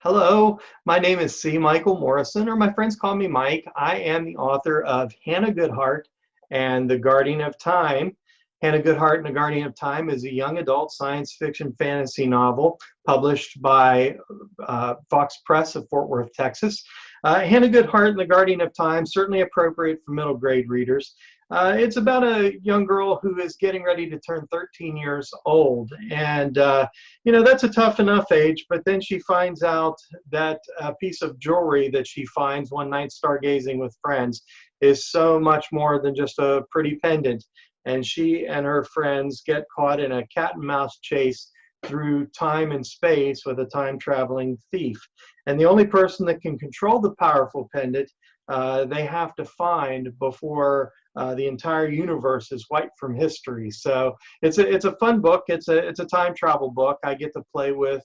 Hello, my name is C. Michael Morrison, or my friends call me Mike. I am the author of Hannah Goodheart and The Guardian of Time. Hannah Goodheart and The Guardian of Time is a young adult science fiction fantasy novel published by Fox Press of Fort Worth, Texas. Hannah Goodheart and The Guardian of Time, certainly appropriate for middle grade readers. It's about a young girl who is getting ready to turn 13 years old. And that's a tough enough age, but then she finds out that a piece of jewelry that she finds one night stargazing with friends is so much more than just a pretty pendant. And she and her friends get caught in a cat and mouse chase through time and space with a time traveling thief. And the only person that can control the powerful pendant they have to find before the entire universe is wiped from history. So it's a fun book. It's a time travel book. I get to play with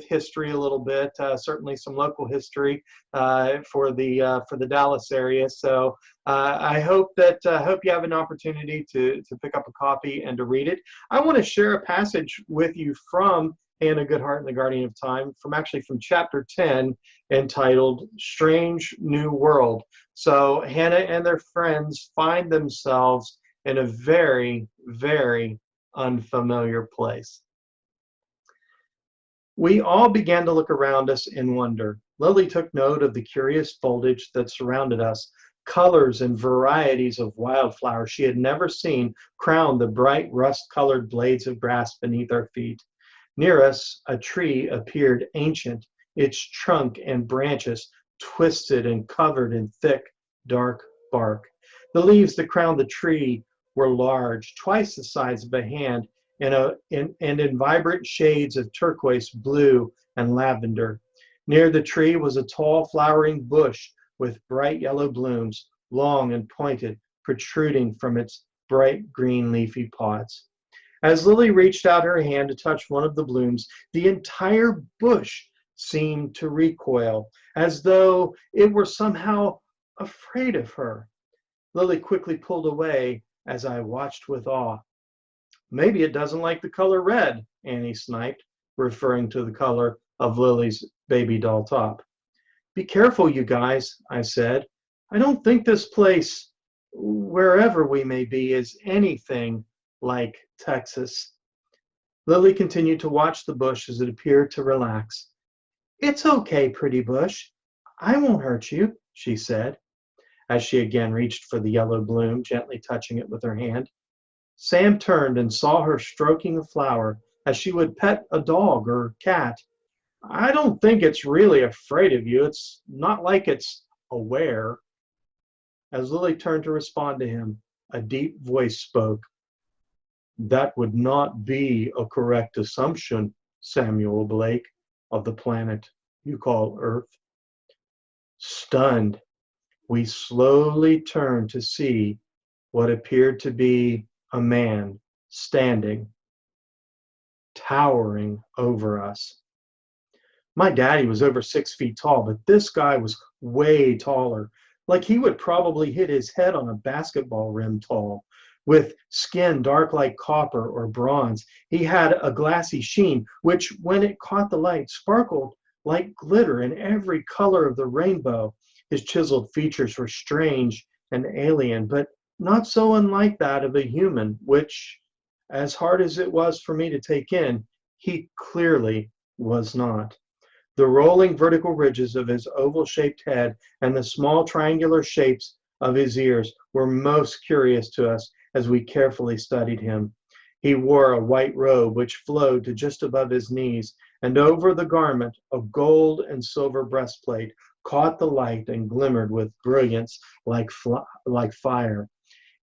history a little bit, certainly some local history for the Dallas area. So I hope you have an opportunity to pick up a copy and to read it. I want to share a passage with you from Hannah Goodheart and the Guardian of Time, from chapter 10, entitled Strange New World. So Hannah and their friends find themselves in a very, very unfamiliar place. We all began to look around us in wonder. Lily took note of the curious foliage that surrounded us. Colors and varieties of wildflowers she had never seen crowned the bright rust-colored blades of grass beneath our feet. Near us, a tree appeared ancient, its trunk and branches twisted and covered in thick, dark bark. The leaves that crowned the tree were large, twice the size of a hand, and in vibrant shades of turquoise, blue, and lavender. Near the tree was a tall flowering bush with bright yellow blooms, long and pointed, protruding from its bright green leafy pods. As Lily reached out her hand to touch one of the blooms, the entire bush seemed to recoil, as though it were somehow afraid of her. Lily quickly pulled away as I watched with awe. Maybe it doesn't like the color red, Annie sniped, referring to the color of Lily's baby doll top. Be careful, you guys, I said. I don't think this place, wherever we may be, is anything like Texas. Lily continued to watch the bush as it appeared to relax. It's okay, pretty bush. I won't hurt you, she said, as she again reached for the yellow bloom, gently touching it with her hand. Sam turned and saw her stroking the flower as she would pet a dog or cat. I don't think it's really afraid of you. It's not like it's aware. As Lily turned to respond to him, a deep voice spoke. That would not be a correct assumption, Samuel Blake, of the planet you call Earth. Stunned, we slowly turned to see what appeared to be a man standing, towering over us. My daddy was over 6 feet tall, but this guy was way taller, like he would probably hit his head on a basketball rim tall. With skin dark like copper or bronze, he had a glassy sheen, which, when it caught the light, sparkled like glitter in every color of the rainbow. His chiseled features were strange and alien, but not so unlike that of a human, which, as hard as it was for me to take in, he clearly was not. The rolling vertical ridges of his oval-shaped head and the small triangular shapes of his ears were most curious to us as we carefully studied him. He wore a white robe which flowed to just above his knees, and over the garment a gold and silver breastplate caught the light and glimmered with brilliance like fire.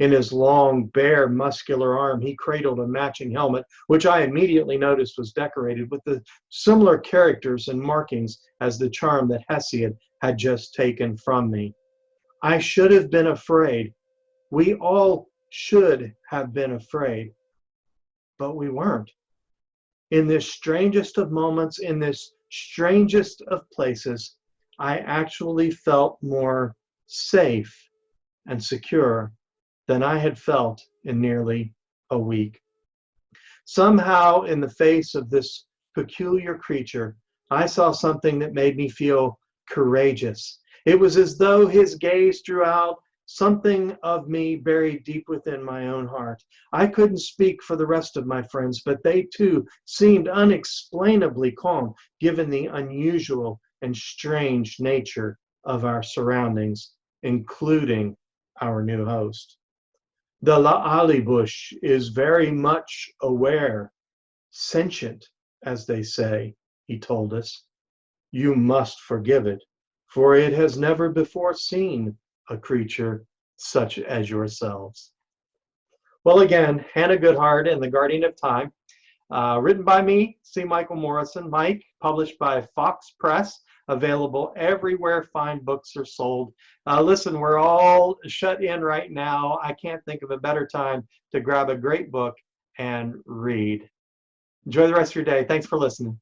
In his long, bare, muscular arm, he cradled a matching helmet, which I immediately noticed was decorated with the similar characters and markings as the charm that Hesiod had just taken from me. I should have been afraid. We all should have been afraid, but we weren't. In this strangest of moments, in this strangest of places, I actually felt more safe and secure than I had felt in nearly a week. Somehow, in the face of this peculiar creature, I saw something that made me feel courageous. It was as though his gaze drew out something of me buried deep within my own heart. I couldn't speak for the rest of my friends, but they too seemed unexplainably calm given the unusual and strange nature of our surroundings, including our new host. The La'ali bush is very much aware, sentient, as they say, he told us. You must forgive it, for it has never before seen a creature such as yourselves. Well, again, Hannah Goodhart and the Guardian of Time, written by me, C. Michael Morrison. Mike, published by Fox Press, available everywhere fine books are sold. Listen, we're all shut in right now. I can't think of a better time to grab a great book and read. Enjoy the rest of your day. Thanks for listening.